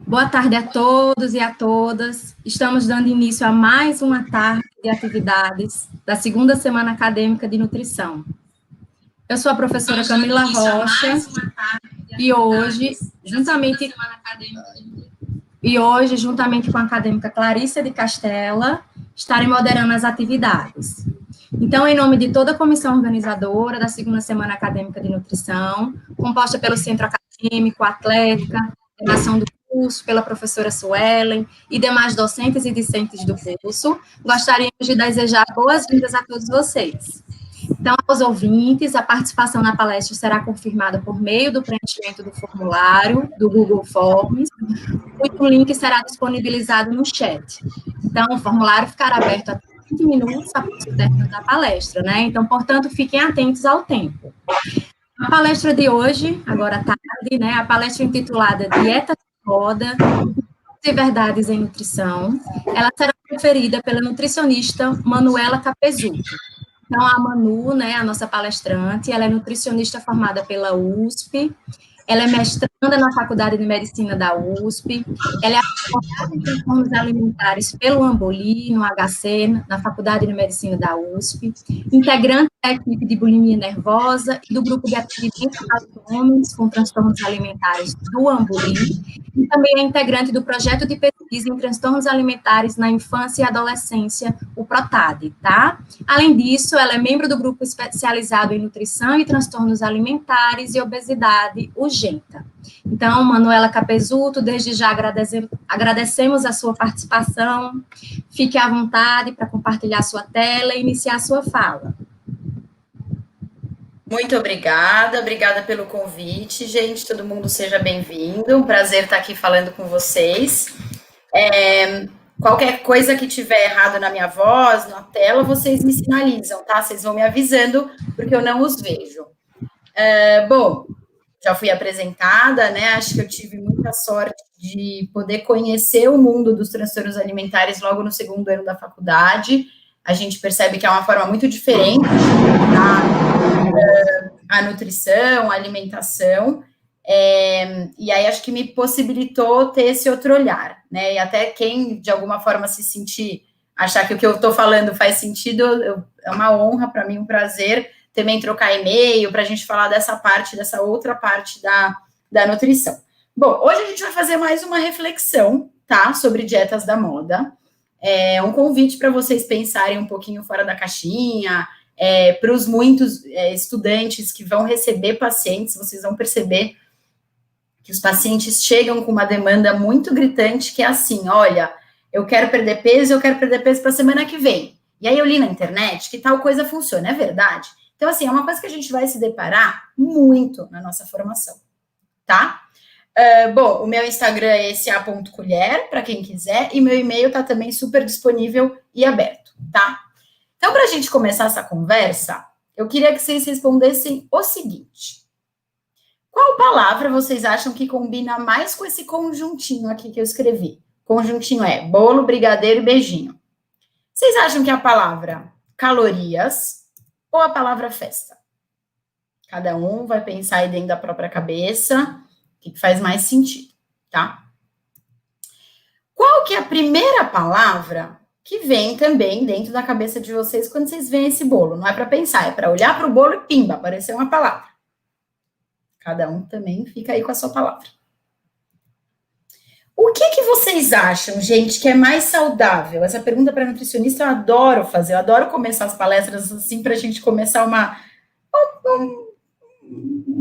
Boa tarde a todos e a todas. Estamos dando início a mais uma tarde de atividades da segunda semana acadêmica de nutrição. Eu sou a professora Camila Rocha e hoje, juntamente com a acadêmica Clarissa de Castella, estarei moderando as atividades. Então, em nome de toda a comissão organizadora da segunda semana acadêmica de nutrição, composta pelo Centro Acadêmico, Atlética, coordenação do curso, pela professora Suelen e demais docentes e discentes do curso, gostaríamos de desejar boas-vindas a todos vocês. Então, aos ouvintes, a participação na palestra será confirmada por meio do preenchimento do formulário do Google Forms, e o link será disponibilizado no chat. Então, o formulário ficará aberto até 20 minutos após o término da palestra, né? Então, portanto, fiquem atentos ao tempo. A palestra de hoje, agora à tarde, né? A palestra intitulada Dieta de Moda e Verdades em Nutrição, ela será proferida pela nutricionista Manuela Capezuto. Então, a Manu, né, a nossa palestrante, ela é nutricionista formada pela USP, ela é mestranda na Faculdade de Medicina da USP, ela é formada em transtornos alimentares pelo Amboli, no HC, na Faculdade de Medicina da USP, integrante da equipe de bulimia nervosa e do grupo de atendimento aos homens com transtornos alimentares do Amboli, e também é integrante do projeto de pesquisa em transtornos alimentares na infância e adolescência, o PROTAD, tá? Além disso, ela é membro do grupo especializado em nutrição e transtornos alimentares e obesidade, o GENTA. Então, Manuela Capezuto, desde já agradecemos a sua participação. Fique à vontade para compartilhar sua tela e iniciar a sua fala. Muito obrigada pelo convite, gente, todo mundo seja bem-vindo, um prazer estar aqui falando com vocês. Qualquer coisa que tiver errado na minha voz, na tela, vocês me sinalizam, tá? Vocês vão me avisando, porque eu não os vejo. Bom, já fui apresentada, né? Acho que eu tive muita sorte de poder conhecer o mundo dos transtornos alimentares logo no segundo ano da faculdade. A gente percebe que é uma forma muito diferente de a nutrição, a alimentação, e aí acho que me possibilitou ter esse outro olhar, né? E até quem de alguma forma se sentir, achar que o que eu estou falando faz sentido, é uma honra para mim, um prazer também trocar e-mail para a gente falar dessa outra parte da nutrição. Bom, hoje a gente vai fazer mais uma reflexão, tá? Sobre dietas da moda. É um convite para vocês pensarem um pouquinho fora da caixinha. Para os muitos estudantes que vão receber pacientes, vocês vão perceber que os pacientes chegam com uma demanda muito gritante, que é assim, olha, eu quero perder peso para a semana que vem. E aí eu li na internet que tal coisa funciona, é verdade? Então, assim, é uma coisa que a gente vai se deparar muito na nossa formação, tá? Bom, o meu Instagram é sa.colher, para quem quiser, e meu e-mail está também super disponível e aberto, tá? Então, para a gente começar essa conversa, eu queria que vocês respondessem o seguinte: qual palavra vocês acham que combina mais com esse conjuntinho aqui que eu escrevi? Conjuntinho é bolo, brigadeiro e beijinho. Vocês acham que é a palavra calorias ou a palavra festa? Cada um vai pensar aí dentro da própria cabeça o que faz mais sentido, tá? Qual que é a primeira palavra que vem também dentro da cabeça de vocês quando vocês veem esse bolo? Não é para pensar, é para olhar para o bolo e pimba, aparecer uma palavra. Cada um também fica aí com a sua palavra. O que vocês acham, gente, que é mais saudável? Essa pergunta para nutricionista eu adoro fazer, eu adoro começar as palestras assim para a gente começar uma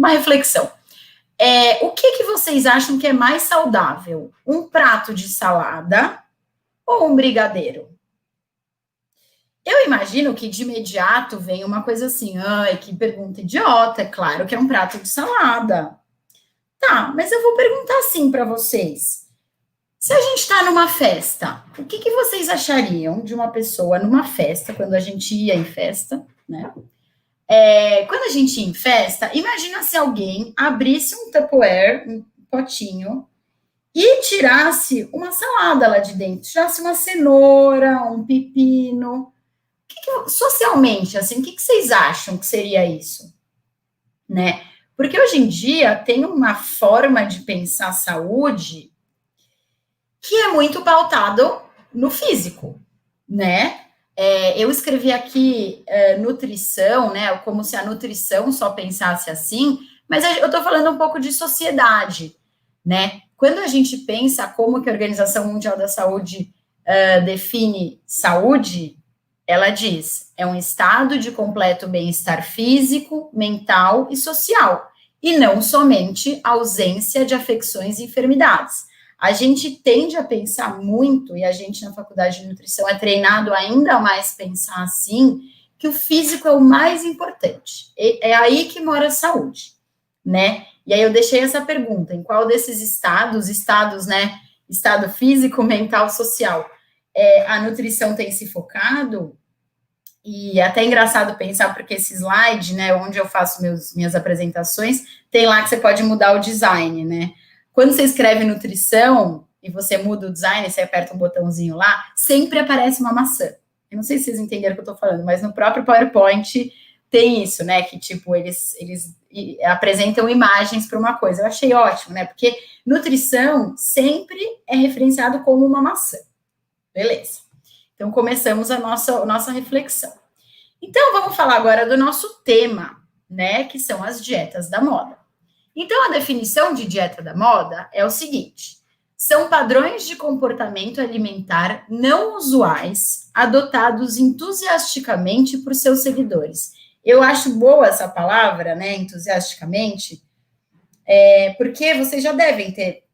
reflexão. O que vocês acham que é mais saudável? Um prato de salada ou um brigadeiro? Eu imagino que de imediato vem uma coisa assim, ai, que pergunta idiota, é claro que é um prato de salada. Tá, mas eu vou perguntar assim para vocês. Se a gente está numa festa, o que vocês achariam de uma pessoa numa festa, quando a gente ia em festa, né? Quando a gente ia em festa, imagina se alguém abrisse um Tupperware, um potinho, e tirasse uma salada lá de dentro, tirasse uma cenoura, um pepino. Socialmente, assim, o que vocês acham que seria isso? Né? Porque hoje em dia tem uma forma de pensar saúde que é muito pautado no físico, né? Eu escrevi aqui nutrição, né? Como se a nutrição só pensasse assim, mas eu estou falando um pouco de sociedade, né? Quando a gente pensa como que a Organização Mundial da Saúde define saúde, ela diz, é um estado de completo bem-estar físico, mental e social, e não somente ausência de afecções e enfermidades. A gente tende a pensar muito, e a gente na faculdade de nutrição é treinado ainda mais pensar assim, que o físico é o mais importante. É aí que mora a saúde, né? E aí eu deixei essa pergunta, em qual desses estados, né? Estado físico, mental, social, a nutrição tem se focado? E é até engraçado pensar, porque esse slide, né, onde eu faço minhas apresentações, tem lá que você pode mudar o design, né? Quando você escreve nutrição e você muda o design, você aperta um botãozinho lá, sempre aparece uma maçã. Eu não sei se vocês entenderam o que eu estou falando, mas no próprio PowerPoint tem isso, né? Que, tipo, eles apresentam imagens para uma coisa. Eu achei ótimo, né? Porque nutrição sempre é referenciado como uma maçã. Beleza. Então, começamos a nossa reflexão. Então, vamos falar agora do nosso tema, né? Que são as dietas da moda. Então, a definição de dieta da moda é o seguinte: são padrões de comportamento alimentar não usuais, adotados entusiasticamente por seus seguidores. Eu acho boa essa palavra, né, entusiasticamente, porque vocês já devem ter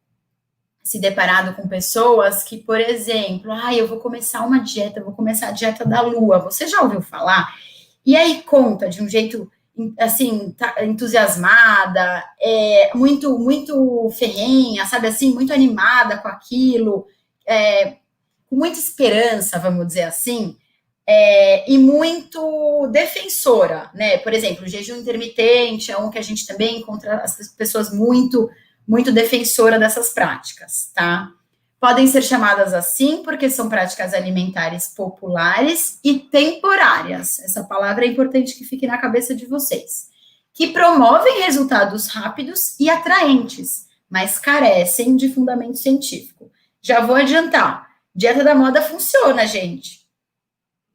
se deparado com pessoas que, por exemplo, eu vou começar uma dieta, vou começar a dieta da lua. Você já ouviu falar? E aí conta de um jeito assim, entusiasmada, muito, muito ferrenha, sabe assim, muito animada com aquilo, com muita esperança, vamos dizer assim, e muito defensora, né? Por exemplo, o jejum intermitente é um que a gente também encontra as pessoas muito, muito defensora dessas práticas, tá? Podem ser chamadas assim porque são práticas alimentares populares e temporárias. Essa palavra é importante que fique na cabeça de vocês. Que promovem resultados rápidos e atraentes, mas carecem de fundamento científico. Já vou adiantar. Dieta da moda funciona, gente.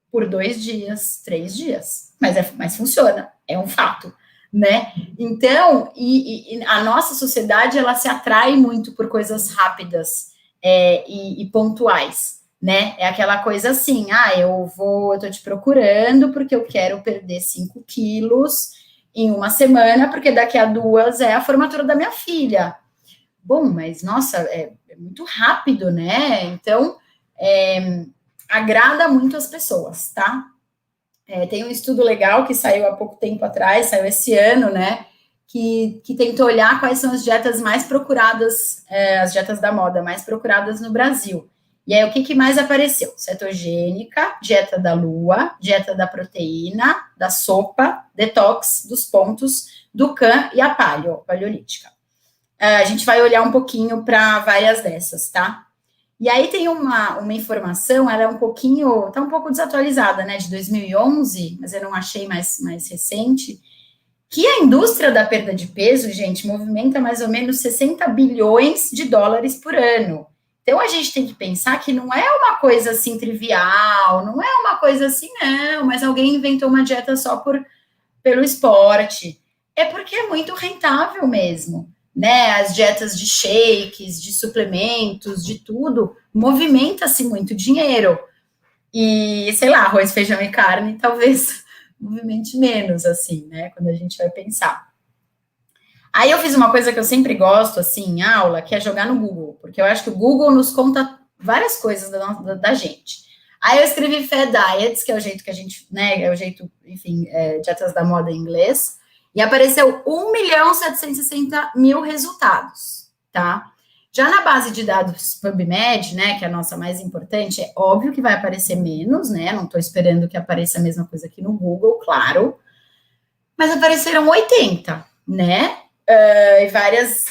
Por 2 dias, 3 dias. Mas funciona. É um fato, né? Então, e a nossa sociedade, ela se atrai muito por coisas rápidas, e pontuais, né? É aquela coisa assim, eu tô te procurando porque eu quero perder 5 quilos em uma semana, porque daqui a 2 é a formatura da minha filha. Bom, mas, nossa, é muito rápido, né? Então, agrada muito as pessoas, tá? Tem um estudo legal que saiu há pouco tempo atrás, saiu esse ano, né? Que tentou olhar quais são as dietas mais procuradas, as dietas da moda mais procuradas no Brasil. E aí, o que mais apareceu? Cetogênica, dieta da lua, dieta da proteína, da sopa, detox, dos pontos, do Can e a paleolítica. A gente vai olhar um pouquinho para várias dessas, tá? E aí tem uma informação, ela é um pouquinho, tá um pouco desatualizada, né, de 2011, mas eu não achei mais recente, que a indústria da perda de peso, gente, movimenta mais ou menos 60 bilhões de dólares por ano. Então, a gente tem que pensar que não é uma coisa assim trivial, não é uma coisa assim, não, mas alguém inventou uma dieta só pelo esporte. É porque é muito rentável mesmo, né? As dietas de shakes, de suplementos, de tudo, movimenta-se muito dinheiro. E, sei lá, arroz, feijão e carne, talvez movimente menos, assim, né, quando a gente vai pensar. Aí eu fiz uma coisa que eu sempre gosto, assim, em aula, que é jogar no Google, porque eu acho que o Google nos conta várias coisas da gente. Aí eu escrevi Fad Diets, que é o jeito que a gente, né, enfim, dietas da moda em inglês, e apareceu 1.760.000 resultados, tá? Já na base de dados PubMed, né, que é a nossa mais importante, é óbvio que vai aparecer menos, né, não estou esperando que apareça a mesma coisa aqui no Google, claro, mas apareceram 80, né, e várias,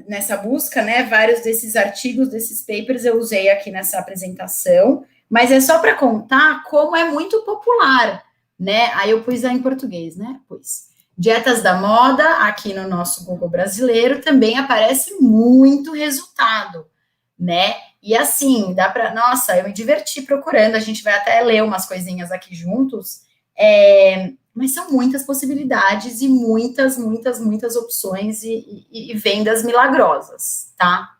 nessa busca, né, vários desses artigos, desses papers eu usei aqui nessa apresentação, mas é só para contar como é muito popular, né, aí eu pus em português, né, dietas da moda, aqui no nosso Google brasileiro, também aparece muito resultado, né? E assim, dá para... Nossa, eu me diverti procurando, a gente vai até ler umas coisinhas aqui juntos, mas são muitas possibilidades e muitas opções e vendas milagrosas, tá?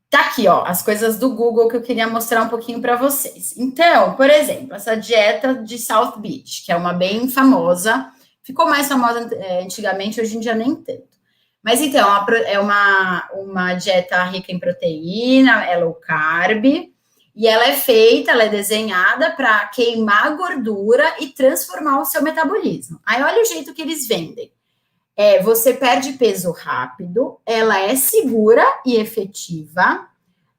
Tá aqui, ó, as coisas do Google que eu queria mostrar um pouquinho para vocês. Então, por exemplo, essa dieta de South Beach, que é uma bem famosa, ficou mais famosa antigamente, hoje em dia nem tanto. Mas então, é uma dieta rica em proteína, é low carb, e ela é desenhada para queimar gordura e transformar o seu metabolismo. Aí olha o jeito que eles vendem. Você perde peso rápido, ela é segura e efetiva,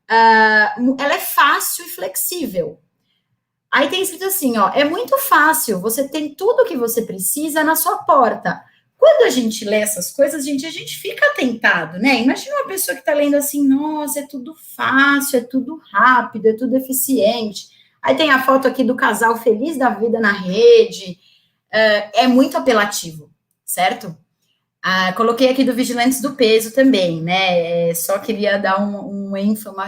ela é fácil e flexível. Aí tem escrito assim, ó, é muito fácil, você tem tudo o que você precisa na sua porta. Quando a gente lê essas coisas, a gente fica tentado, né? Imagina uma pessoa que está lendo assim, nossa, é tudo fácil, é tudo rápido, é tudo eficiente. Aí tem a foto aqui do casal feliz da vida na rede, é muito apelativo, certo? Coloquei aqui do Vigilantes do Peso também, né? Só queria dar uma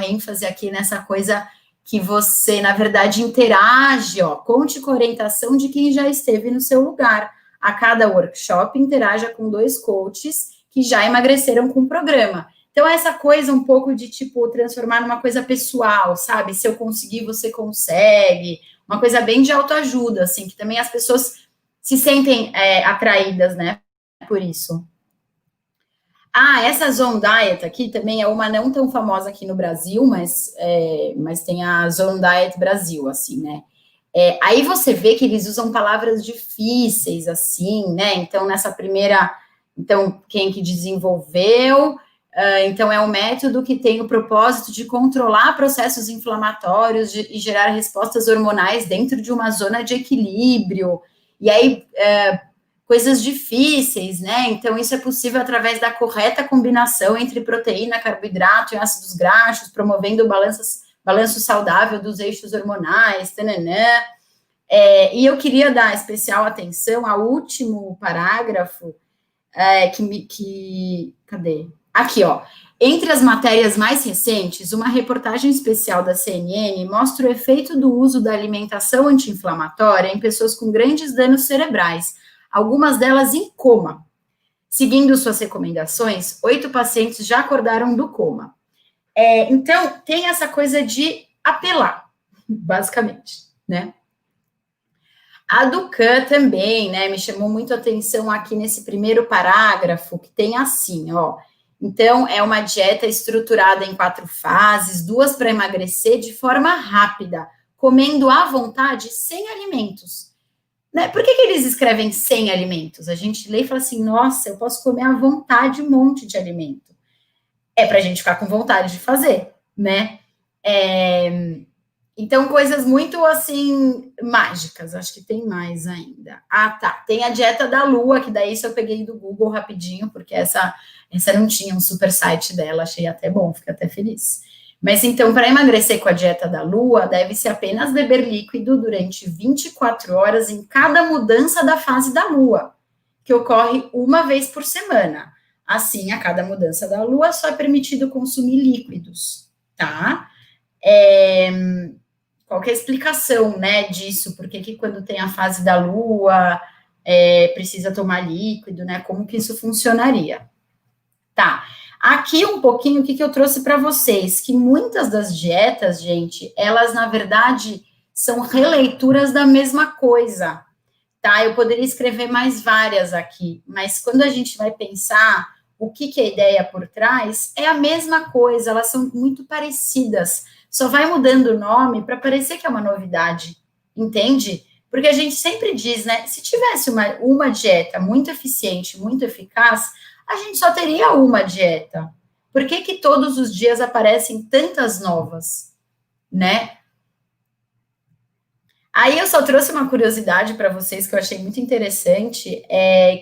ênfase aqui nessa coisa que você, na verdade, interage, ó, conte com a orientação de quem já esteve no seu lugar. A cada workshop, interaja com 2 coaches que já emagreceram com o programa. Então, essa coisa um pouco de, tipo, transformar numa coisa pessoal, sabe? Se eu conseguir, você consegue. Uma coisa bem de autoajuda, assim, que também as pessoas se sentem atraídas, né? Por isso. Essa Zone Diet aqui também é uma não tão famosa aqui no Brasil, mas tem a Zone Diet Brasil, assim, né? Aí você vê que eles usam palavras difíceis, assim, né? Então, nessa primeira... Então, quem que desenvolveu... então, é um método que tem o propósito de controlar processos inflamatórios e gerar respostas hormonais dentro de uma zona de equilíbrio. E aí... coisas difíceis, né? Então, isso é possível através da correta combinação entre proteína, carboidrato e ácidos graxos, promovendo o balanço saudável dos eixos hormonais, tananã. E eu queria dar especial atenção ao último parágrafo, cadê? Aqui, ó. Entre as matérias mais recentes, uma reportagem especial da CNN mostra o efeito do uso da alimentação anti-inflamatória em pessoas com grandes danos cerebrais, algumas delas em coma. Seguindo suas recomendações, 8 pacientes já acordaram do coma. Então, tem essa coisa de apelar, basicamente, né? A Ducan também, né, me chamou muito a atenção aqui nesse primeiro parágrafo, que tem assim, ó. Então, é uma dieta estruturada em 4 fases, 2 para emagrecer de forma rápida, comendo à vontade, sem alimentos. Né? Por que eles escrevem sem alimentos? A gente lê e fala assim, nossa, eu posso comer à vontade um monte de alimento. É para a gente ficar com vontade de fazer, né? Então, coisas muito, assim, mágicas. Acho que tem mais ainda. Tá. Tem a dieta da Lua, que daí isso eu peguei do Google rapidinho, porque essa não tinha um super site dela. Achei até bom, fiquei até feliz. Mas, então, para emagrecer com a dieta da Lua, deve-se apenas beber líquido durante 24 horas em cada mudança da fase da Lua, que ocorre uma vez por semana. Assim, a cada mudança da Lua, só é permitido consumir líquidos, tá? Qual que é a explicação, né, disso? Por que quando tem a fase da Lua, precisa tomar líquido, né? Como que isso funcionaria? Tá. Aqui um pouquinho o que eu trouxe para vocês, que muitas das dietas, gente, elas, na verdade, são releituras da mesma coisa, tá? Eu poderia escrever mais várias aqui, mas quando a gente vai pensar o que é a ideia por trás, é a mesma coisa, elas são muito parecidas, só vai mudando o nome para parecer que é uma novidade, entende? Porque a gente sempre diz, né, se tivesse uma dieta muito eficiente, muito eficaz, a gente só teria uma dieta. Por que todos os dias aparecem tantas novas, né? Aí eu só trouxe uma curiosidade para vocês que eu achei muito interessante,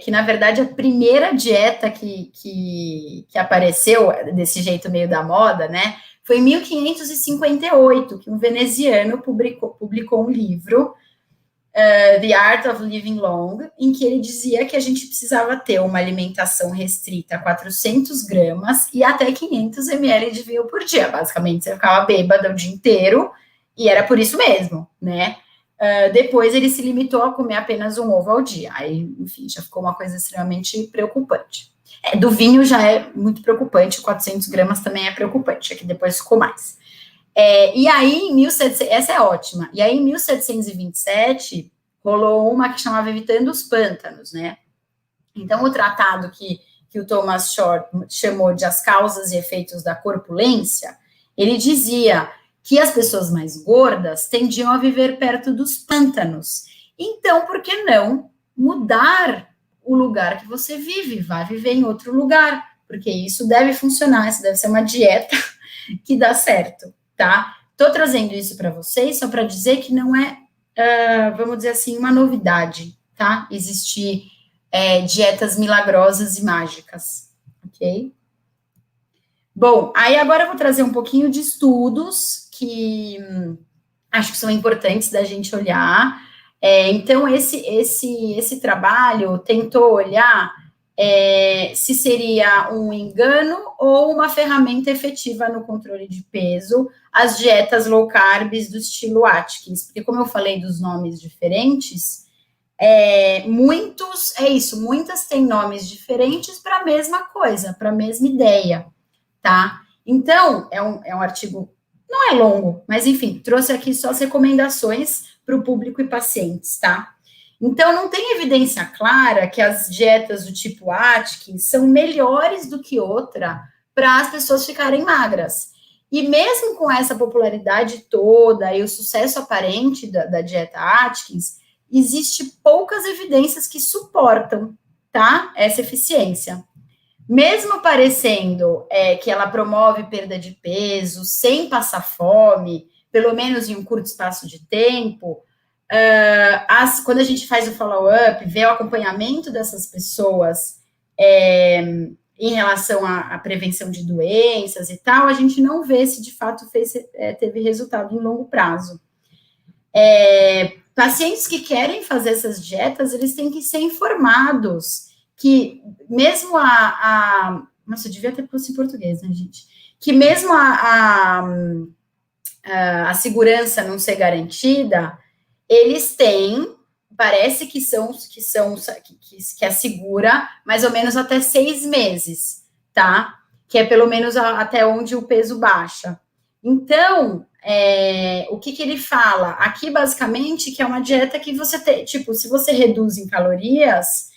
que, na verdade, a primeira dieta que apareceu desse jeito meio da moda, né, foi em 1558, que um veneziano publicou um livro The Art of Living Long, em que ele dizia que a gente precisava ter uma alimentação restrita a 400 gramas e até 500 ml de vinho por dia. Basicamente, você ficava bêbada o dia inteiro, e era por isso mesmo, né? Depois ele se limitou a comer apenas um ovo ao dia. Aí, enfim, já ficou uma coisa extremamente preocupante. Do vinho já é muito preocupante, 400 gramas também é preocupante, aqui depois ficou mais. E aí, essa é ótima. E aí, em 1727, rolou uma que chamava Evitando os Pântanos, né? Então, o tratado que o Thomas Short chamou de As Causas e Efeitos da Corpulência, ele dizia que as pessoas mais gordas tendiam a viver perto dos pântanos. Então, por que não mudar o lugar que você vive? Vá viver em outro lugar, porque isso deve funcionar, isso deve ser uma dieta que dá certo. Tá? Tô trazendo isso para vocês só para dizer que não é, vamos dizer assim, uma novidade, tá? Existir dietas milagrosas e mágicas, ok? Bom, aí agora eu vou trazer um pouquinho de estudos que acho que são importantes da gente olhar. Então, esse trabalho tentou olhar se seria um engano ou uma ferramenta efetiva no controle de peso, as dietas low carbs do estilo Atkins, porque como eu falei dos nomes diferentes, muitas têm nomes diferentes para a mesma coisa, para a mesma ideia, tá? Então, é um artigo, não é longo, mas enfim, trouxe aqui só as recomendações para o público e pacientes, tá? Então, não tem evidência clara que as dietas do tipo Atkins são melhores do que outra para as pessoas ficarem magras. E mesmo com essa popularidade toda e o sucesso aparente da dieta Atkins, existe poucas evidências que suportam, tá, essa eficiência. Mesmo parecendo que ela promove perda de peso sem passar fome, pelo menos em um curto espaço de tempo, quando a gente faz o follow-up, vê o acompanhamento dessas pessoas em relação à prevenção de doenças e tal, a gente não vê se de fato teve resultado em longo prazo. Pacientes que querem fazer essas dietas, eles têm que ser informados que mesmo nossa, eu devia ter posto em português, né, gente? Que mesmo a segurança não ser garantida, eles têm, parece que assegura mais ou menos até 6 meses, tá? Que é pelo menos até onde o peso baixa. Então, o que ele fala? Aqui, basicamente, que é uma dieta que você tem, tipo, se você reduz em calorias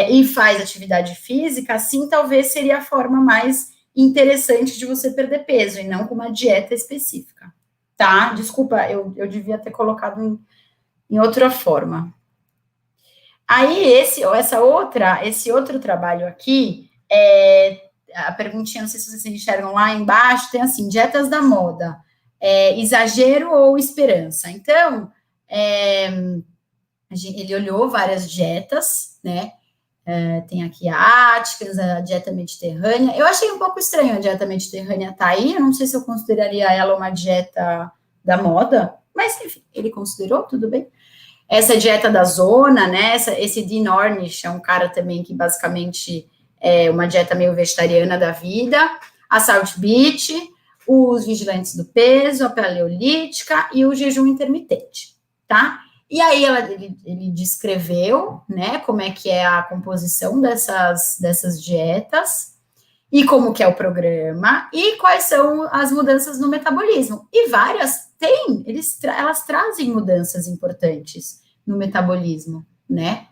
e faz atividade física, assim, talvez seria a forma mais interessante de você perder peso, e não com uma dieta específica, tá? Desculpa, eu devia ter colocado em outra forma. Aí, esse outro trabalho aqui, a perguntinha, não sei se vocês enxergam lá embaixo, tem assim, dietas da moda, exagero ou esperança? Então, ele olhou várias dietas, né, tem aqui a Atkins, a dieta mediterrânea. Eu achei um pouco estranho a dieta mediterrânea tá aí, eu não sei se eu consideraria ela uma dieta da moda, mas, enfim, ele considerou, tudo bem. Essa dieta da zona, né, esse Dean Ornish é um cara também que basicamente é uma dieta meio vegetariana da vida, a Salt Beach, os vigilantes do peso, a paleolítica e o jejum intermitente, tá? E aí ele descreveu, né, como é que é a composição dessas dietas e como que é o programa e quais são as mudanças no metabolismo. E várias elas trazem mudanças importantes no metabolismo, né?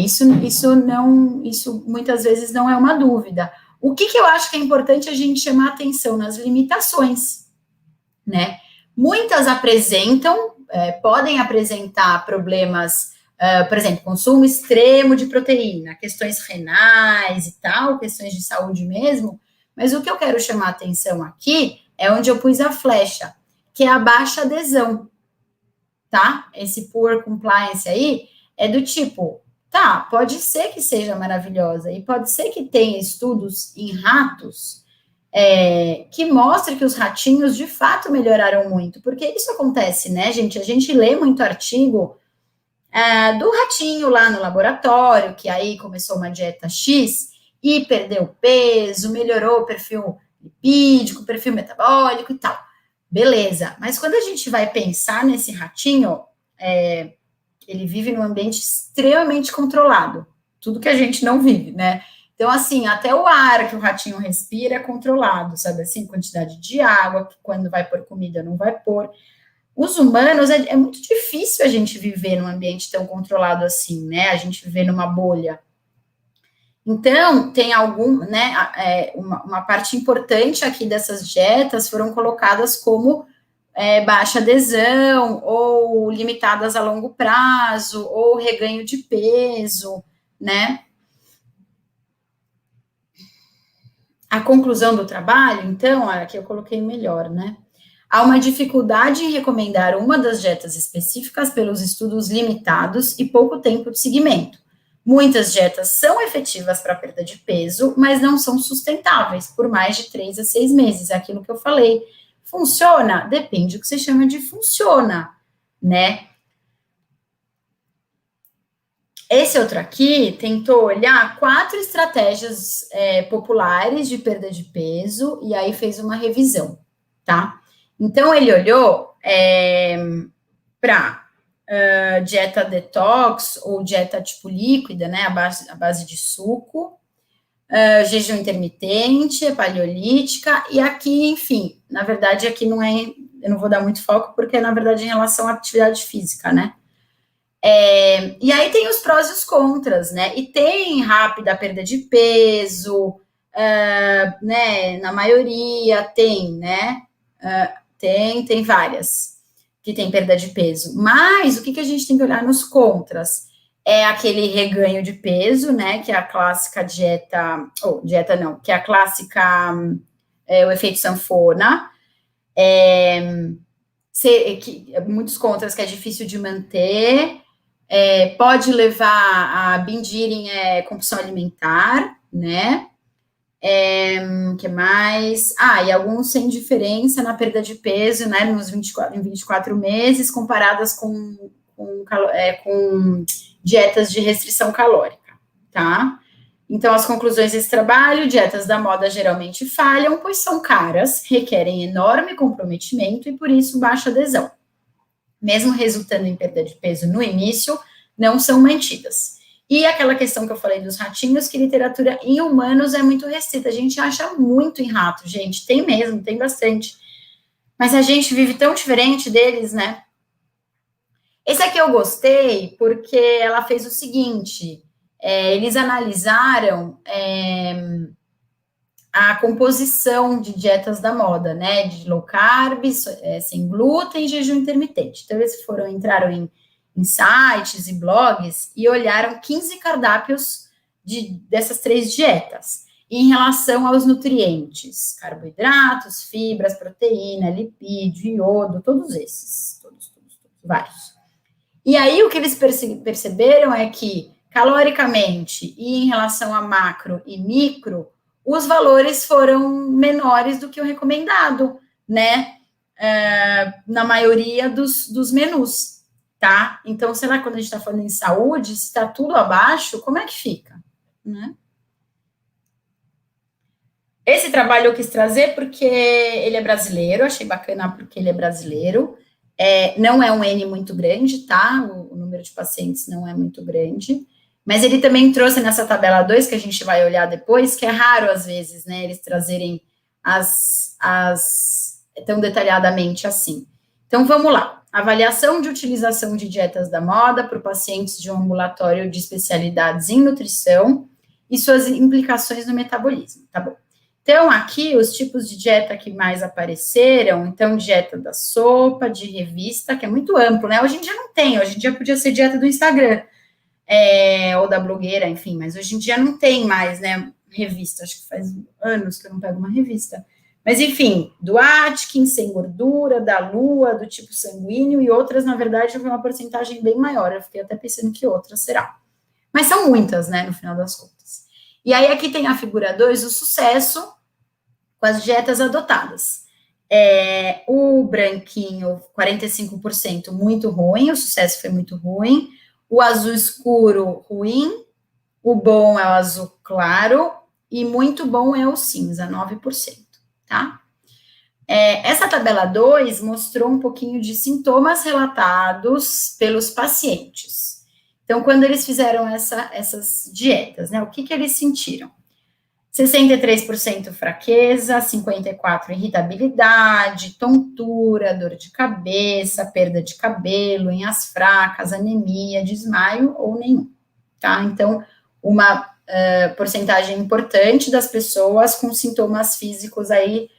Isso muitas vezes não é uma dúvida. O que eu acho que é importante a gente chamar atenção nas limitações, né? Muitas podem apresentar problemas, por exemplo, consumo extremo de proteína, questões renais e tal, questões de saúde mesmo, mas o que eu quero chamar atenção aqui é onde eu pus a flecha, que é a baixa adesão, tá? Esse poor compliance aí é do tipo, tá, pode ser que seja maravilhosa e pode ser que tenha estudos em ratos que mostrem que os ratinhos de fato melhoraram muito, porque isso acontece, né, gente? A gente lê muito artigo do ratinho lá no laboratório, que aí começou uma dieta X e perdeu peso, melhorou o perfil lipídico, perfil metabólico e tal. Beleza, mas quando a gente vai pensar nesse ratinho, ele vive num ambiente extremamente controlado, tudo que a gente não vive, né? Então, assim, até o ar que o ratinho respira é controlado, sabe assim? Quantidade de água, quando vai pôr comida, não vai pôr. Os humanos, é muito difícil a gente viver num ambiente tão controlado assim, né? A gente viver numa bolha. Então, tem uma parte importante aqui dessas dietas foram colocadas como baixa adesão, ou limitadas a longo prazo, ou reganho de peso, né? A conclusão do trabalho, então, aqui eu coloquei melhor, né? Há uma dificuldade em recomendar uma das dietas específicas pelos estudos limitados e pouco tempo de seguimento. Muitas dietas são efetivas para perda de peso, mas não são sustentáveis por mais de 3 a 6 meses. É aquilo que eu falei. Funciona? Depende do que você chama de funciona, né? Esse outro aqui tentou olhar 4 estratégias populares de perda de peso e aí fez uma revisão, tá? Então, ele olhou para dieta detox ou dieta tipo líquida, né, a base de suco, jejum intermitente, paleolítica, e aqui, enfim, na verdade, aqui não é, eu não vou dar muito foco, porque, na verdade, em relação à atividade física, né? E aí tem os prós e os contras, né? E tem rápida perda de peso, né? Na maioria tem, né? Tem várias que tem perda de peso. Mas o que a gente tem que olhar nos contras? É aquele reganho de peso, né? Que é a clássica dieta, dieta não, que é a clássica o efeito sanfona. Muitos contras que é difícil de manter. Pode levar a bindirem compulsão alimentar, né? Que mais? E alguns sem diferença na perda de peso, né? Em 24 meses, comparadas com dietas de restrição calórica, tá? Então, as conclusões desse trabalho: dietas da moda geralmente falham, pois são caras, requerem enorme comprometimento e, por isso, baixa adesão. Mesmo resultando em perda de peso no início, não são mantidas. E aquela questão que eu falei dos ratinhos, que literatura em humanos é muito restrita. A gente acha muito em rato, gente. Tem mesmo, tem bastante. Mas a gente vive tão diferente deles, né? Esse aqui eu gostei porque ela fez o seguinte: eles analisaram a composição de dietas da moda, né? De low carb, sem glúten e jejum intermitente. Então, eles entraram em sites e blogs e olharam 15 cardápios dessas 3 dietas em relação aos nutrientes: carboidratos, fibras, proteína, lipídio, iodo, todos esses, todos, vários. E aí o que eles perceberam é que, caloricamente e em relação a macro e micro, os valores foram menores do que o recomendado, né? Na maioria dos menus, tá? Então, sei lá, quando a gente está falando em saúde, se está tudo abaixo, como é que fica, né? Esse trabalho eu quis trazer porque ele é brasileiro, achei bacana porque ele é brasileiro. Não é um N muito grande, tá? O número de pacientes não é muito grande. Mas ele também trouxe nessa tabela 2, que a gente vai olhar depois, que é raro, às vezes, né, eles trazerem tão detalhadamente assim. Então, vamos lá. Avaliação de utilização de dietas da moda por pacientes de um ambulatório de especialidades em nutrição e suas implicações no metabolismo, tá bom? Então, aqui, os tipos de dieta que mais apareceram, então, dieta da sopa, de revista, que é muito amplo, né? Hoje em dia não tem, hoje em dia podia ser dieta do Instagram, ou da blogueira, enfim, mas hoje em dia não tem mais, né, revista, acho que faz anos que eu não pego uma revista. Mas, enfim, do Atkins, sem gordura, da Lua, do tipo sanguíneo, e outras, na verdade, eu vi uma porcentagem bem maior, eu fiquei até pensando que outras será. Mas são muitas, né, no final das contas. E aí, aqui tem a figura 2, o sucesso com as dietas adotadas. O branquinho, 45%, muito ruim, o sucesso foi muito ruim. o azul escuro, ruim, o bom é o azul claro, e muito bom é o cinza, 9%, tá? Essa tabela 2 mostrou um pouquinho de sintomas relatados pelos pacientes. Então, quando eles fizeram essas dietas, né, o que eles sentiram? 63% fraqueza, 54% irritabilidade, tontura, dor de cabeça, perda de cabelo, unhas fracas, anemia, desmaio ou nenhum, tá? Então, uma porcentagem importante das pessoas com sintomas físicos aí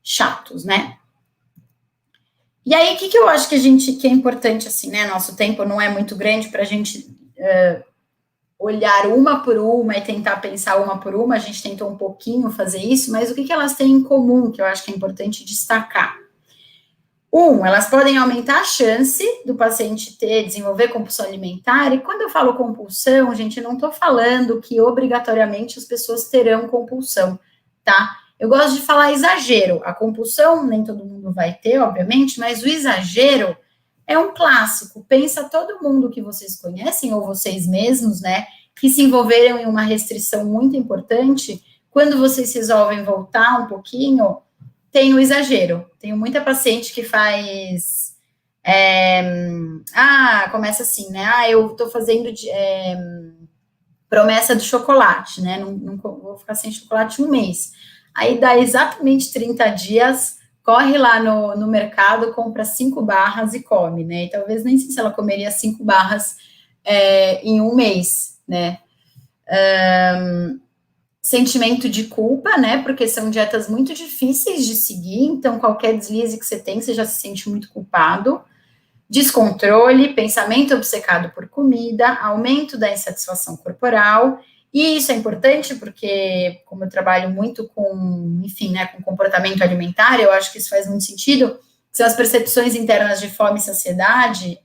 chatos, né? E aí, o que eu acho que é importante, assim, né? Nosso tempo não é muito grande para a gente olhar uma por uma e tentar pensar uma por uma, a gente tentou um pouquinho fazer isso, mas o que elas têm em comum, que eu acho que é importante destacar? Elas podem aumentar a chance do paciente desenvolver compulsão alimentar, e quando eu falo compulsão, gente, eu não estou falando que obrigatoriamente as pessoas terão compulsão, tá? Eu gosto de falar exagero. A compulsão nem todo mundo vai ter, obviamente, mas o exagero é um clássico. Pensa todo mundo que vocês conhecem, ou vocês mesmos, né, que se envolveram em uma restrição muito importante, quando vocês resolvem voltar um pouquinho, tem o exagero. Tenho muita paciente que faz... começa assim, né? Eu tô fazendo promessa do chocolate, né? Não vou ficar sem chocolate um mês. Aí dá exatamente 30 dias, corre lá no mercado, compra 5 barras e come, né? E talvez nem sei se ela comeria 5 barras em um mês, né? Sentimento de culpa, né? Porque são dietas muito difíceis de seguir, então qualquer deslize que você tem, você já se sente muito culpado. Descontrole, pensamento obcecado por comida, aumento da insatisfação corporal. E isso é importante porque, como eu trabalho muito com, enfim, né, com comportamento alimentar, eu acho que isso faz muito sentido, são as percepções internas de fome e saciedade,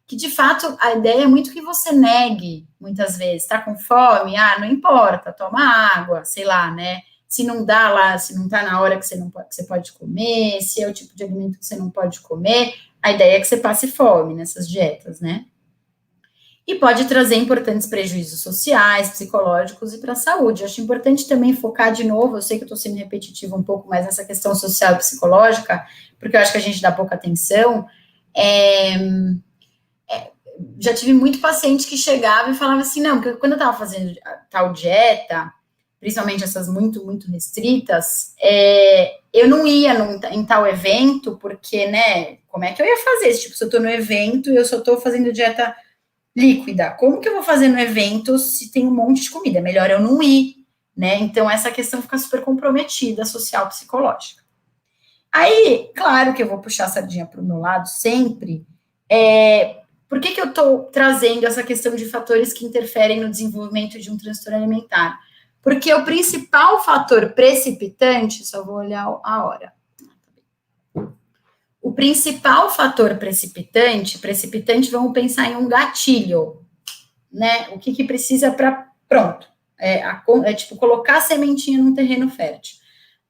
que, de fato, a ideia é muito que você negue, muitas vezes. Tá com fome? Não importa, toma água, sei lá, né? Se não dá lá, se não tá na hora que você pode comer, se é o tipo de alimento que você não pode comer, a ideia é que você passe fome nessas dietas, né? E pode trazer importantes prejuízos sociais, psicológicos e para a saúde. Eu acho importante também focar de novo, eu sei que eu estou sendo repetitiva um pouco, mas nessa questão social e psicológica, porque eu acho que a gente dá pouca atenção. Já tive muito paciente que chegava e falava assim, não, porque quando eu estava fazendo tal dieta, principalmente essas muito, muito restritas, eu não ia em tal evento, porque, né, como é que eu ia fazer? Tipo, se eu estou no evento e eu só estou fazendo dieta líquida, como que eu vou fazer no evento se tem um monte de comida? É melhor eu não ir, né? Então, essa questão fica super comprometida, social, psicológica. Aí, claro que eu vou puxar a sardinha para o meu lado sempre. Por que eu estou trazendo essa questão de fatores que interferem no desenvolvimento de um transtorno alimentar? Porque o principal fator precipitante, só vou olhar a hora. O principal fator precipitante, vamos pensar em um gatilho, né? O que precisa para... Pronto. Tipo, colocar a sementinha num terreno fértil.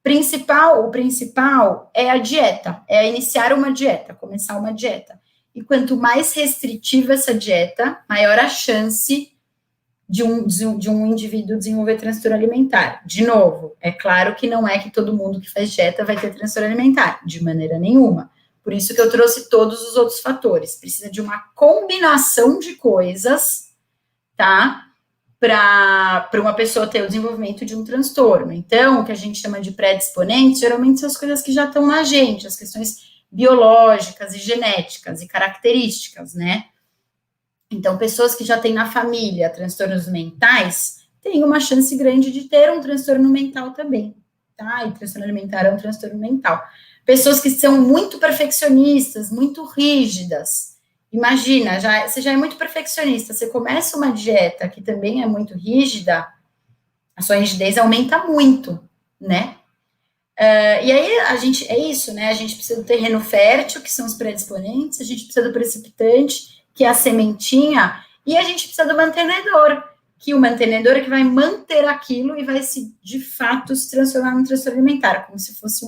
O principal é a dieta, é iniciar uma dieta, começar uma dieta. E quanto mais restritiva essa dieta, maior a chance de um indivíduo desenvolver transtorno alimentar. De novo, é claro que não é que todo mundo que faz dieta vai ter transtorno alimentar, de maneira nenhuma. Por isso que eu trouxe todos os outros fatores. Precisa de uma combinação de coisas, tá? Para uma pessoa ter o desenvolvimento de um transtorno. Então, o que a gente chama de predisponentes, geralmente são as coisas que já estão na gente, as questões biológicas e genéticas e características, né? Então, pessoas que já têm na família transtornos mentais têm uma chance grande de ter um transtorno mental também, tá? E transtorno alimentar é um transtorno mental. Pessoas que são muito perfeccionistas, muito rígidas. Imagina, você já é muito perfeccionista, você começa uma dieta que também é muito rígida, a sua rigidez aumenta muito, né? E aí, é isso, né? A gente precisa do terreno fértil, que são os predisponentes, a gente precisa do precipitante, que é a sementinha, e a gente precisa do mantenedor, que o mantenedor é que vai manter aquilo e vai de fato se transformar num transtorno alimentar, como se fosse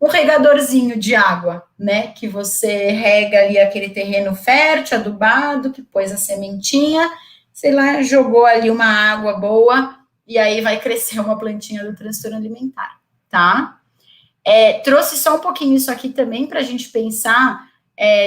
um regadorzinho de água, né? Que você rega ali aquele terreno fértil, adubado, que pôs a sementinha, sei lá, jogou ali uma água boa, e aí vai crescer uma plantinha do transtorno alimentar, tá? Trouxe só um pouquinho isso aqui também para a gente pensar,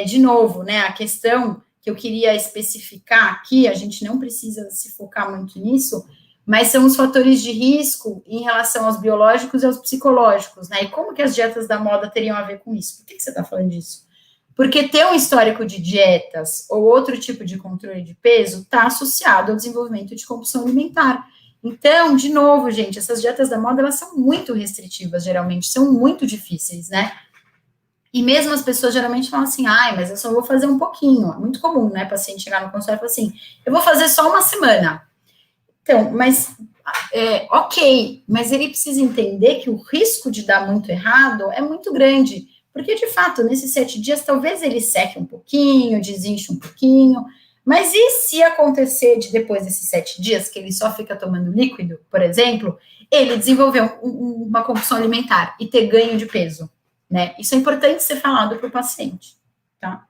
de novo, né? A questão que eu queria especificar aqui, a gente não precisa se focar muito nisso, mas são os fatores de risco em relação aos biológicos e aos psicológicos, né? E como que as dietas da moda teriam a ver com isso? Por que você está falando disso? Porque ter um histórico de dietas ou outro tipo de controle de peso está associado ao desenvolvimento de compulsão alimentar. Então, de novo, gente, essas dietas da moda, elas são muito restritivas, geralmente, são muito difíceis, né? E mesmo as pessoas geralmente falam assim, ai, mas eu só vou fazer um pouquinho. É muito comum, né, paciente chegar no consultório e falar assim, eu vou fazer só uma semana. Então, mas, ok, mas ele precisa entender que o risco de dar muito errado é muito grande, porque, de fato, nesses 7 dias, talvez ele seque um pouquinho, desinche um pouquinho, mas e se acontecer de depois desses 7 dias, que ele só fica tomando líquido, por exemplo, ele desenvolver uma compulsão alimentar e ter ganho de peso, né? Isso é importante ser falado para o paciente, tá?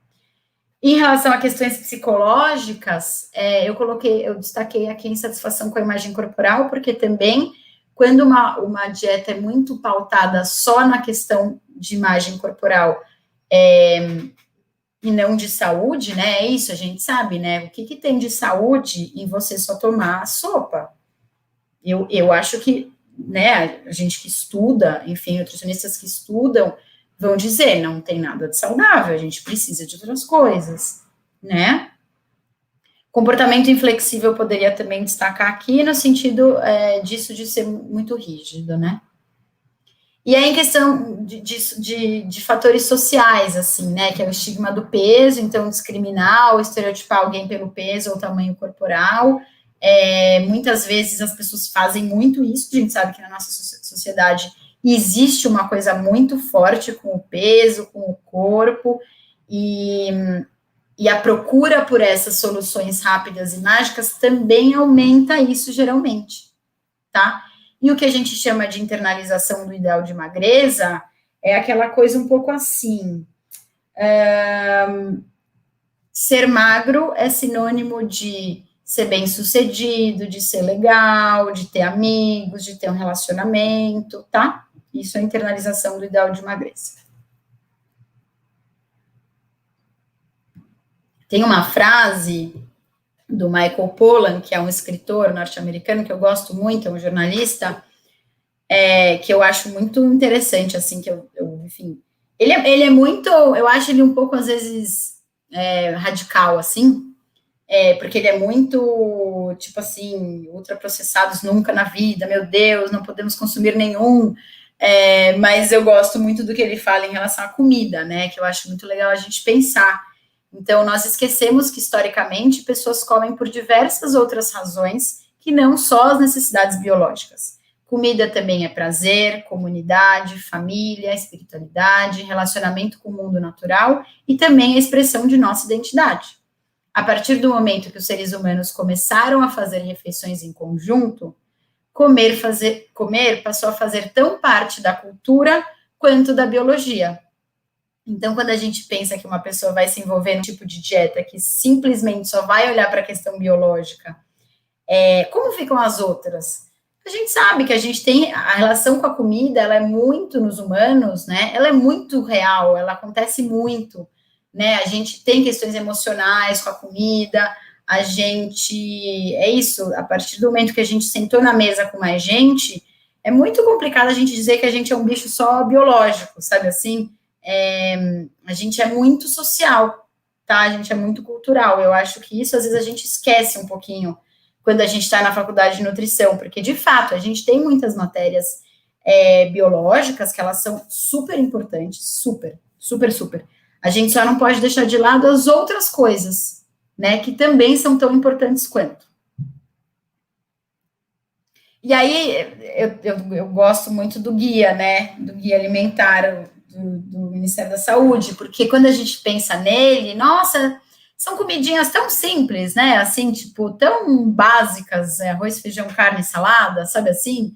Em relação a questões psicológicas, eu destaquei aqui a insatisfação com a imagem corporal, porque também, quando uma dieta é muito pautada só na questão de imagem corporal e não de saúde, né? É isso, a gente sabe, né? O que tem de saúde em você só tomar sopa? Eu acho que, né, a gente que estuda, enfim, nutricionistas que estudam, vão dizer, não tem nada de saudável, a gente precisa de outras coisas, né? Comportamento inflexível eu poderia também destacar aqui, no sentido disso de ser muito rígido, né? E aí, em questão de fatores sociais, assim, né, que é o estigma do peso, então, discriminar ou estereotipar alguém pelo peso ou tamanho corporal, muitas vezes as pessoas fazem muito isso, a gente sabe que na nossa sociedade existe uma coisa muito forte com o peso, com o corpo, e a procura por essas soluções rápidas e mágicas também aumenta isso geralmente, tá? E o que a gente chama de internalização do ideal de magreza é aquela coisa um pouco assim, ser magro é sinônimo de ser bem-sucedido, de ser legal, de ter amigos, de ter um relacionamento, tá? Isso é a internalização do ideal de magreza. Tem uma frase do Michael Pollan, que é um escritor norte-americano que eu gosto muito, é um jornalista, que eu acho muito interessante, assim, que enfim, ele é muito, eu acho ele um pouco, às vezes, radical, assim, porque ele é muito, tipo assim, ultraprocessados nunca na vida, meu Deus, não podemos consumir nenhum, mas eu gosto muito do que ele fala em relação à comida, né, que eu acho muito legal a gente pensar. Então, nós esquecemos que, historicamente, pessoas comem por diversas outras razões, que não só as necessidades biológicas. Comida também é prazer, comunidade, família, espiritualidade, relacionamento com o mundo natural e também a expressão de nossa identidade. A partir do momento que os seres humanos começaram a fazer refeições em conjunto, comer passou a fazer tão parte da cultura quanto da biologia. Então, quando a gente pensa que uma pessoa vai se envolver num tipo de dieta que simplesmente só vai olhar para a questão biológica, como ficam as outras? A gente sabe que a gente tem a relação com a comida, ela é muito nos humanos, né? Ela é muito real, ela acontece muito, né? A gente tem questões emocionais com a comida, a gente, é isso, a partir do momento que a gente sentou na mesa com mais gente, é muito complicado a gente dizer que a gente é um bicho só biológico, sabe assim? A gente é muito social, tá? A gente é muito cultural. Eu acho que isso, às vezes, a gente esquece um pouquinho quando a gente está na faculdade de nutrição, porque, de fato, a gente tem muitas matérias biológicas que elas são super importantes, super, super, super. A gente só não pode deixar de lado as outras coisas, né, que também são tão importantes quanto. E aí, eu gosto muito do guia, né, do guia alimentar do Ministério da Saúde, porque quando a gente pensa nele, nossa, são comidinhas tão simples, né, assim, tipo, tão básicas, arroz, feijão, carne, salada, sabe assim,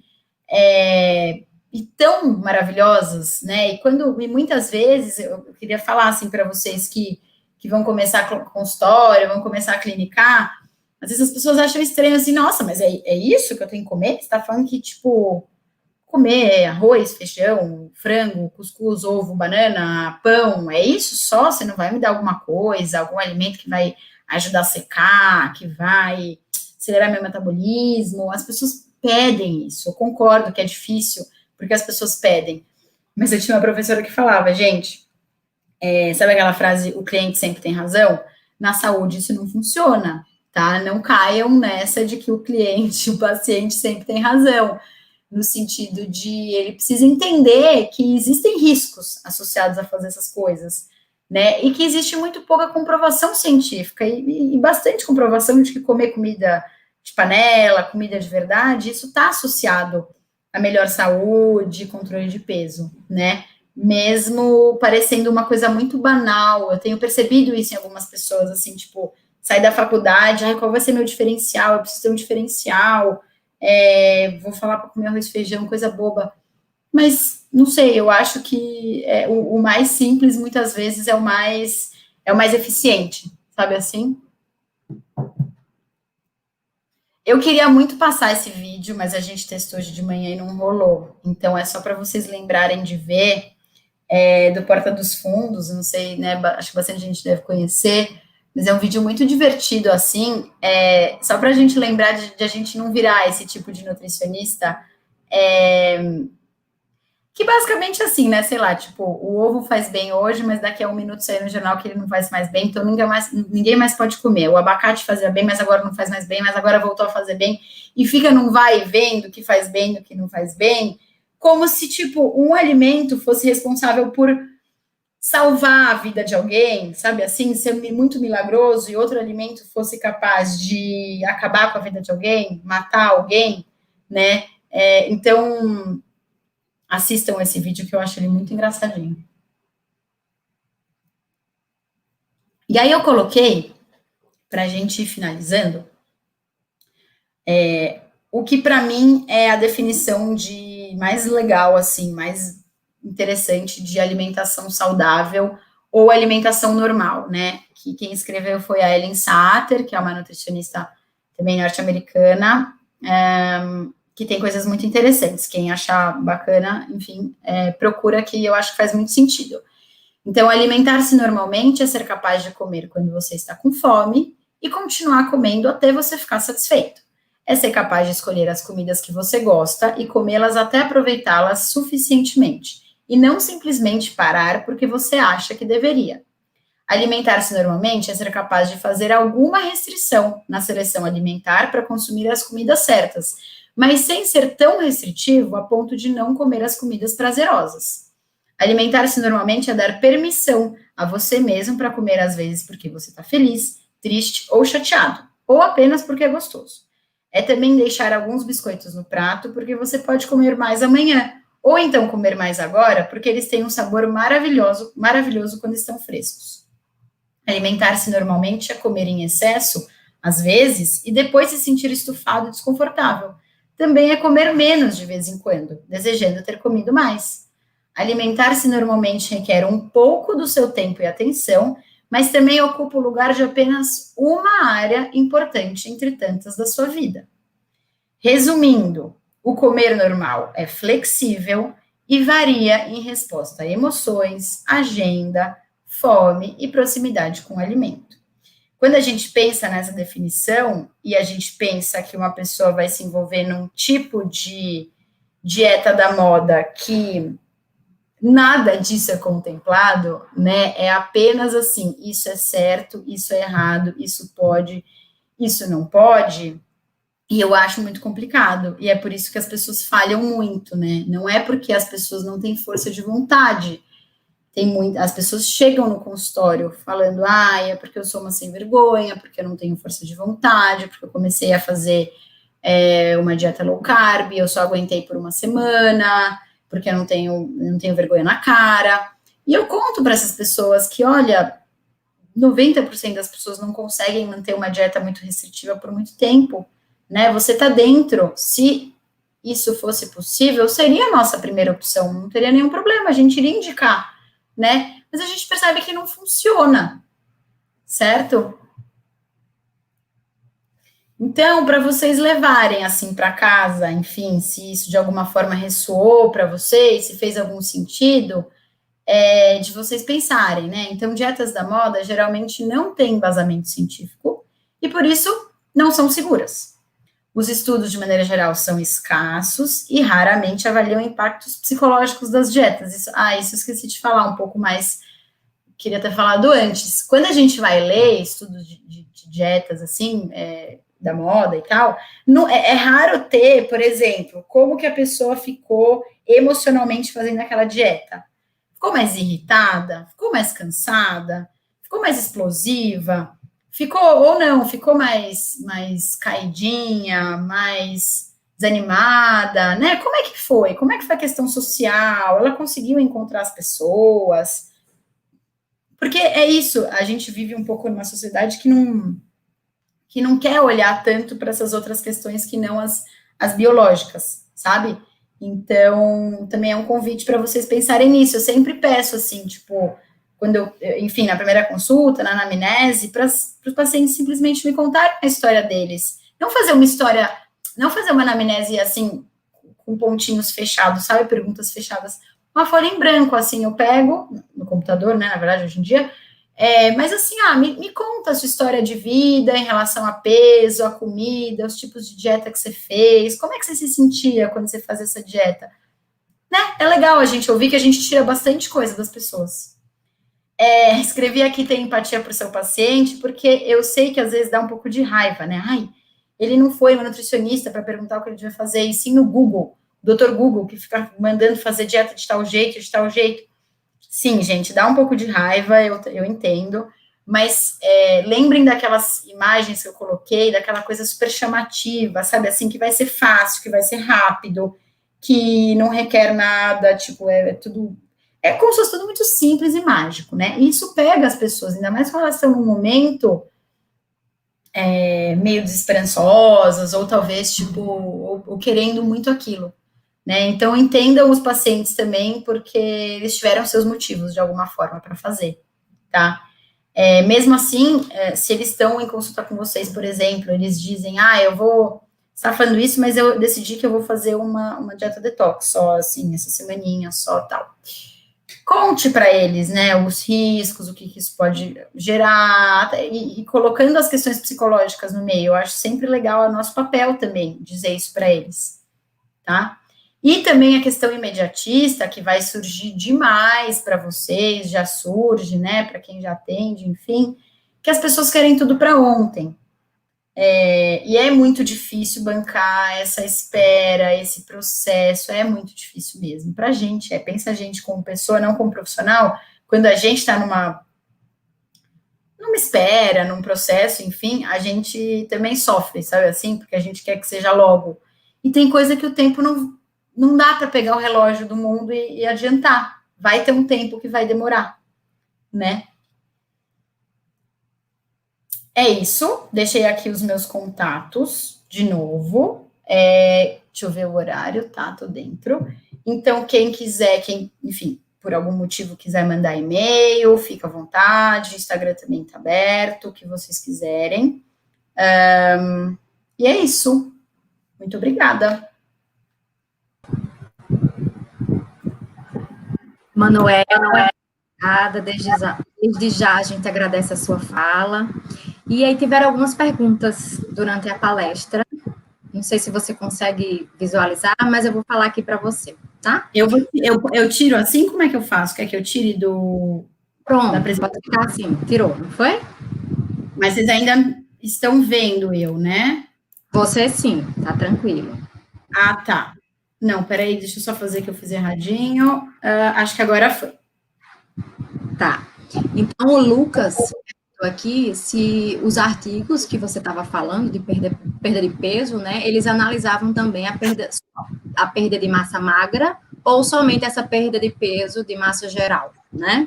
e tão maravilhosas, né? E muitas vezes eu queria falar assim para vocês que vão começar consultório, vão começar a clinicar, às vezes as pessoas acham estranho assim, nossa, mas é isso que eu tenho que comer? Você está falando que, tipo, comer arroz, feijão, frango, cuscuz, ovo, banana, pão, é isso só? Você não vai me dar alguma coisa, algum alimento que vai ajudar a secar, que vai acelerar meu metabolismo? As pessoas pedem isso. Eu concordo que é difícil, porque as pessoas pedem. Mas eu tinha uma professora que falava, gente, sabe aquela frase, o cliente sempre tem razão? Na saúde isso não funciona, tá? Não caiam nessa de que o cliente, o paciente sempre tem razão, no sentido de ele precisa entender que existem riscos associados a fazer essas coisas, né? E que existe muito pouca comprovação científica e bastante comprovação de que comer comida de panela, comida de verdade, isso está associado a melhor saúde, controle de peso, né? Mesmo parecendo uma coisa muito banal, eu tenho percebido isso em algumas pessoas, assim, tipo, sai da faculdade, qual vai ser meu diferencial? Eu preciso ter um diferencial, vou falar para comer arroz e feijão, coisa boba. Mas, não sei, eu acho que o mais simples, muitas vezes, é o mais eficiente, sabe assim? Eu queria muito passar esse vídeo, mas a gente testou hoje de manhã e não rolou. Então, é só para vocês lembrarem de ver, do Porta dos Fundos, não sei, né, acho que bastante gente deve conhecer, mas é um vídeo muito divertido, assim, só para a gente lembrar de a gente não virar esse tipo de nutricionista, que basicamente assim, né, sei lá, tipo, o ovo faz bem hoje, mas daqui a um minuto sai no jornal que ele não faz mais bem, então ninguém mais pode comer. O abacate fazia bem, mas agora não faz mais bem, mas agora voltou a fazer bem, e fica num vai e vem do que faz bem, do que não faz bem, como se, tipo, um alimento fosse responsável por salvar a vida de alguém, sabe assim, ser muito milagroso, e outro alimento fosse capaz de acabar com a vida de alguém, matar alguém, né? Então, assistam esse vídeo que eu acho ele muito engraçadinho. E aí eu coloquei, para a gente ir finalizando, o que para mim é a definição de mais legal, assim, mais interessante de alimentação saudável ou alimentação normal, né? Que quem escreveu foi a Ellen Satter, que é uma nutricionista também norte-americana, que tem coisas muito interessantes. Quem achar bacana, enfim, procura, que eu acho que faz muito sentido. Então, alimentar-se normalmente é ser capaz de comer quando você está com fome e continuar comendo até você ficar satisfeito. É ser capaz de escolher as comidas que você gosta e comê-las até aproveitá-las suficientemente, e não simplesmente parar porque você acha que deveria. Alimentar-se normalmente é ser capaz de fazer alguma restrição na seleção alimentar para consumir as comidas certas, mas sem ser tão restritivo a ponto de não comer as comidas prazerosas. Alimentar-se normalmente é dar permissão a você mesmo para comer às vezes porque você está feliz, triste ou chateado, ou apenas porque é gostoso. É também deixar alguns biscoitos no prato porque você pode comer mais amanhã, ou então comer mais agora porque eles têm um sabor maravilhoso, maravilhoso quando estão frescos. Alimentar-se normalmente é comer em excesso, às vezes, e depois se sentir estufado e desconfortável. Também é comer menos de vez em quando, desejando ter comido mais. Alimentar-se normalmente requer um pouco do seu tempo e atenção, mas também ocupa o lugar de apenas uma área importante entre tantas da sua vida. Resumindo, o comer normal é flexível e varia em resposta a emoções, agenda, fome e proximidade com o alimento. Quando a gente pensa nessa definição e a gente pensa que uma pessoa vai se envolver num tipo de dieta da moda que nada disso é contemplado, né? É apenas assim, isso é certo, isso é errado, isso pode, isso não pode. E eu acho muito complicado. E é por isso que as pessoas falham muito, né? Não é porque as pessoas não têm força de vontade. As pessoas chegam no consultório falando, é porque eu sou uma sem vergonha, porque eu não tenho força de vontade, porque eu comecei a fazer uma dieta low carb, eu só aguentei por uma semana, porque eu não tenho vergonha na cara. E eu conto para essas pessoas que, olha, 90% das pessoas não conseguem manter uma dieta muito restritiva por muito tempo, né? Você tá dentro, se isso fosse possível, seria a nossa primeira opção, não teria nenhum problema, a gente iria indicar, né? Mas a gente percebe que não funciona, certo? Então, para vocês levarem assim para casa, enfim, se isso de alguma forma ressoou para vocês, se fez algum sentido, de vocês pensarem, né? Então, dietas da moda geralmente não têm embasamento científico e por isso não são seguras. Os estudos, de maneira geral, são escassos e raramente avaliam impactos psicológicos das dietas. Isso eu esqueci de falar um pouco mais, queria ter falado antes. Quando a gente vai ler estudos de dietas, assim, da moda e tal, é raro ter, por exemplo, como que a pessoa ficou emocionalmente fazendo aquela dieta. Ficou mais irritada? Ficou mais cansada? Ficou mais explosiva? Ficou mais caidinha, mais desanimada, né? Como é que foi? Como é que foi a questão social? Ela conseguiu encontrar as pessoas? Porque é isso, a gente vive um pouco numa sociedade que não quer olhar tanto para essas outras questões que não as biológicas, sabe? Então, também é um convite para vocês pensarem nisso. Eu sempre peço, assim, tipo, enfim, na primeira consulta, na anamnese, para os pacientes simplesmente me contarem a história deles. Não fazer uma anamnese, assim, com pontinhos fechados, sabe? Perguntas fechadas. Uma folha em branco, assim, eu pego, no computador, né, na verdade, hoje em dia, mas assim, me conta a sua história de vida em relação a peso, a comida, os tipos de dieta que você fez, como é que você se sentia quando você fazia essa dieta? Né? É legal a gente ouvir que a gente tira bastante coisa das pessoas. Escrevi aqui ter empatia para o seu paciente, porque eu sei que às vezes dá um pouco de raiva, né? Ele não foi um nutricionista para perguntar o que ele devia fazer, e sim no Google, o Dr. Google, que fica mandando fazer dieta de tal jeito, de tal jeito. Sim, gente, dá um pouco de raiva, eu entendo, mas lembrem daquelas imagens que eu coloquei, daquela coisa super chamativa, sabe, assim, que vai ser fácil, que vai ser rápido, que não requer nada, tipo, tudo, como se fosse tudo muito simples e mágico, né, e isso pega as pessoas, ainda mais quando elas estão num momento meio desesperançosas, ou talvez, tipo, ou querendo muito aquilo. Né? Então, entendam os pacientes também, porque eles tiveram seus motivos, de alguma forma, para fazer, tá? Mesmo assim, se eles estão em consulta com vocês, por exemplo, eles dizem, eu vou estar falando isso, mas eu decidi que eu vou fazer uma dieta detox, só assim, essa semaninha, só tal. Conte para eles, né, os riscos, o que isso pode gerar, e colocando as questões psicológicas no meio, eu acho sempre legal, é nosso papel também, dizer isso para eles, tá? E também a questão imediatista, que vai surgir demais para vocês, já surge, né, para quem já atende, enfim, que as pessoas querem tudo para ontem. E é muito difícil bancar essa espera, esse processo, é muito difícil mesmo. Para a gente, pensa a gente como pessoa, não como profissional, quando a gente está numa espera, num processo, enfim, a gente também sofre, sabe assim, porque a gente quer que seja logo. E tem coisa que o tempo não dá para pegar o relógio do mundo e adiantar. Vai ter um tempo que vai demorar, né? É isso. Deixei aqui os meus contatos de novo. Deixa eu ver o horário, tá? Tô dentro. Então, quem quiser, enfim, por algum motivo quiser mandar e-mail, fica à vontade. O Instagram também tá aberto, o que vocês quiserem. E é isso. Muito obrigada. Manuela, desde já a gente agradece a sua fala. E aí tiveram algumas perguntas durante a palestra. Não sei se você consegue visualizar, mas eu vou falar aqui para você, tá? Eu tiro assim? Como é que eu faço? Quer que eu tire do... Pronto, pode ficar assim. Tirou, não foi? Mas vocês ainda estão vendo eu, né? Você sim, tá tranquilo. Tá. Não, peraí, deixa eu só fazer que eu fiz erradinho. Acho que agora foi. Tá. Então, o Lucas aqui, se os artigos que você estava falando de perda de peso, né, eles analisavam também a perda de massa magra ou somente essa perda de peso de massa geral, né?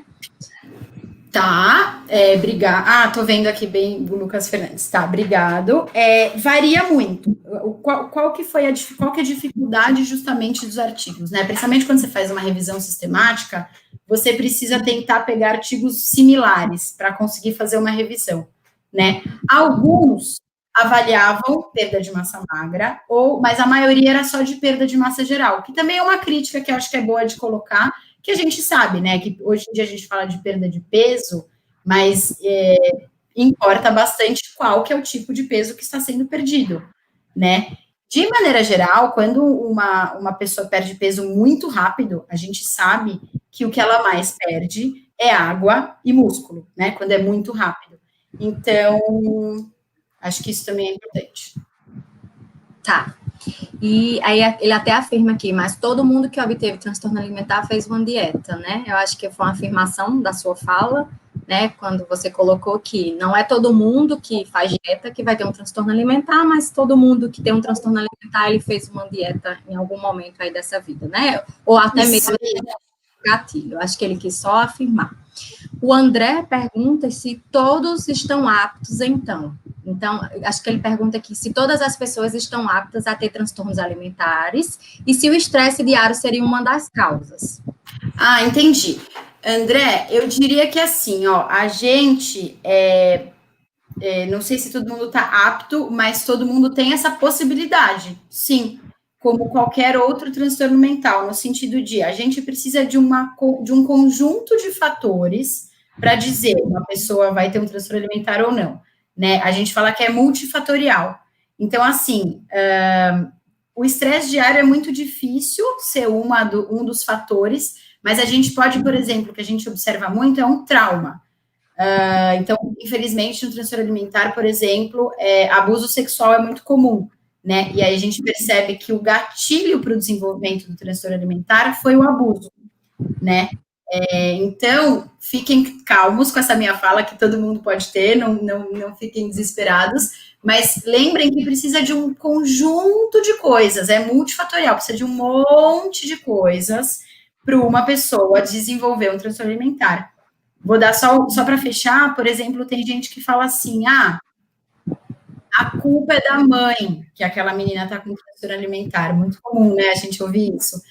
Tá, obrigado. Tô vendo aqui bem o Lucas Fernandes. Tá, obrigado. Varia muito. Qual que foi qual que é a dificuldade justamente dos artigos, né? Principalmente quando você faz uma revisão sistemática, você precisa tentar pegar artigos similares para conseguir fazer uma revisão, né? Alguns avaliavam perda de massa magra, mas a maioria era só de perda de massa geral, que também é uma crítica que eu acho que é boa de colocar, que a gente sabe, né, que hoje em dia a gente fala de perda de peso, mas importa bastante qual que é o tipo de peso que está sendo perdido, né? De maneira geral, quando uma pessoa perde peso muito rápido, a gente sabe que o que ela mais perde é água e músculo, né, quando é muito rápido. Então, acho que isso também é importante. Tá. E aí ele até afirma aqui, mas todo mundo que obteve transtorno alimentar fez uma dieta, né? Eu acho que foi uma afirmação da sua fala, né? Quando você colocou que não é todo mundo que faz dieta que vai ter um transtorno alimentar, mas todo mundo que tem um transtorno alimentar, ele fez uma dieta em algum momento aí dessa vida, né? Ou até mesmo gatilho. Eu acho que ele quis só afirmar. O André pergunta se todos estão aptos, então. Então, acho que ele pergunta aqui se todas as pessoas estão aptas a ter transtornos alimentares e se o estresse diário seria uma das causas. Entendi. André, eu diria que assim, ó, a gente, não sei se todo mundo está apto, mas todo mundo tem essa possibilidade, sim, como qualquer outro transtorno mental, no sentido de a gente precisa de um conjunto de fatores para dizer uma pessoa vai ter um transtorno alimentar ou não, né? A gente fala que é multifatorial. Então, assim, o estresse diário é muito difícil ser um dos fatores, mas a gente pode, por exemplo, que a gente observa muito é um trauma. Então, infelizmente, no transtorno alimentar, por exemplo, abuso sexual é muito comum, né? E aí a gente percebe que o gatilho para o desenvolvimento do transtorno alimentar foi o abuso, né? Então, fiquem calmos com essa minha fala, que todo mundo pode ter, não fiquem desesperados, mas lembrem que precisa de um conjunto de coisas, é multifatorial, precisa de um monte de coisas para uma pessoa desenvolver um transtorno alimentar. Vou dar só para fechar, por exemplo, tem gente que fala assim, a culpa é da mãe, que aquela menina está com transtorno alimentar, muito comum, né, a gente ouvir isso.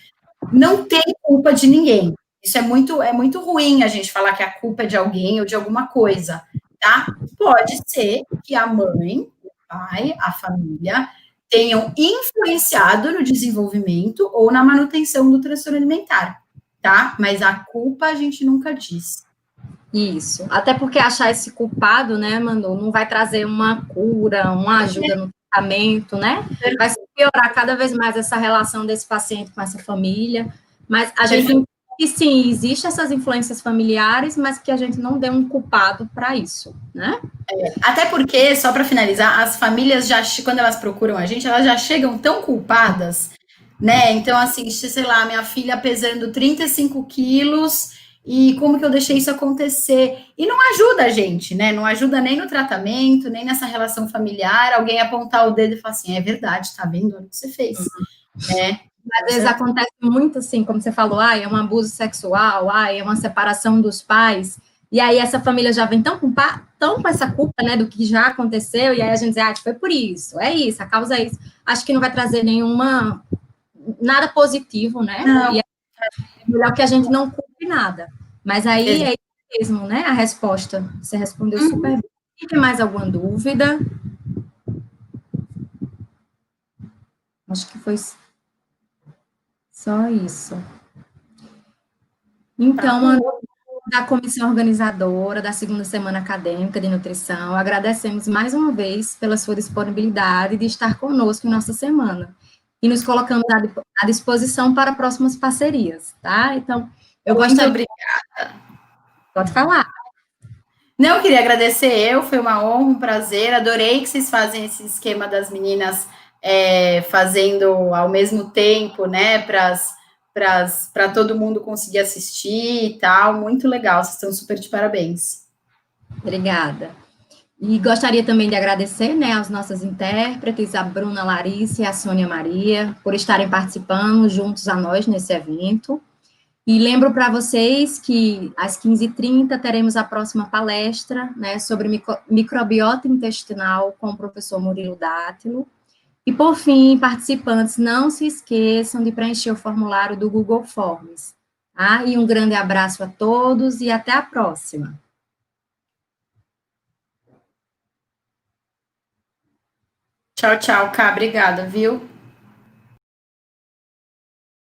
Não tem culpa de ninguém. Isso é muito ruim a gente falar que a culpa é de alguém ou de alguma coisa, tá? Pode ser que a mãe, o pai, a família tenham influenciado no desenvolvimento ou na manutenção do transtorno alimentar, tá? Mas a culpa a gente nunca diz. Isso. Até porque achar esse culpado, né, Manu, não vai trazer uma cura, uma ajuda no tratamento, né? Vai piorar cada vez mais essa relação desse paciente com essa família. Mas a gente entende que sim, existem essas influências familiares, mas que a gente não dê um culpado para isso, né? Até porque, só para finalizar, as famílias quando elas procuram a gente, elas já chegam tão culpadas, né? Então, assim, sei lá, minha filha pesando 35 quilos, e como que eu deixei isso acontecer? E não ajuda a gente, né? Não ajuda nem no tratamento, nem nessa relação familiar, alguém apontar o dedo e falar assim, é verdade, tá vendo o que você fez, né? Às vezes acontece muito assim, como você falou, é um abuso sexual, é uma separação dos pais, e aí essa família já vem tão com essa culpa, né, do que já aconteceu, e aí a gente diz, foi por isso, a causa é isso. Acho que não vai trazer nada positivo, né? Não. E é melhor que a gente não culpe nada. Mas aí é isso mesmo, né, a resposta. Você respondeu super bem. Tem mais alguma dúvida? Acho que foi só isso. Então, da comissão organizadora da segunda semana acadêmica de nutrição, agradecemos mais uma vez pela sua disponibilidade de estar conosco em nossa semana e nos colocamos à disposição para próximas parcerias, tá? Então, eu gostaria... Obrigada. Pode falar. Não, eu queria agradecer foi uma honra, um prazer, adorei que vocês fazem esse esquema das meninas fazendo ao mesmo tempo, né, para todo mundo conseguir assistir e tal, muito legal, vocês estão super de parabéns. Obrigada. E gostaria também de agradecer, né, aos nossos intérpretes, a Bruna Larissa e a Sônia Maria, por estarem participando juntos a nós nesse evento. E lembro para vocês que às 15h30 teremos a próxima palestra, né, sobre microbiota intestinal com o professor Murilo Dátilo. E, por fim, participantes, não se esqueçam de preencher o formulário do Google Forms. Tá? E um grande abraço a todos e até a próxima. Tchau, tchau, Cá. Obrigada, viu?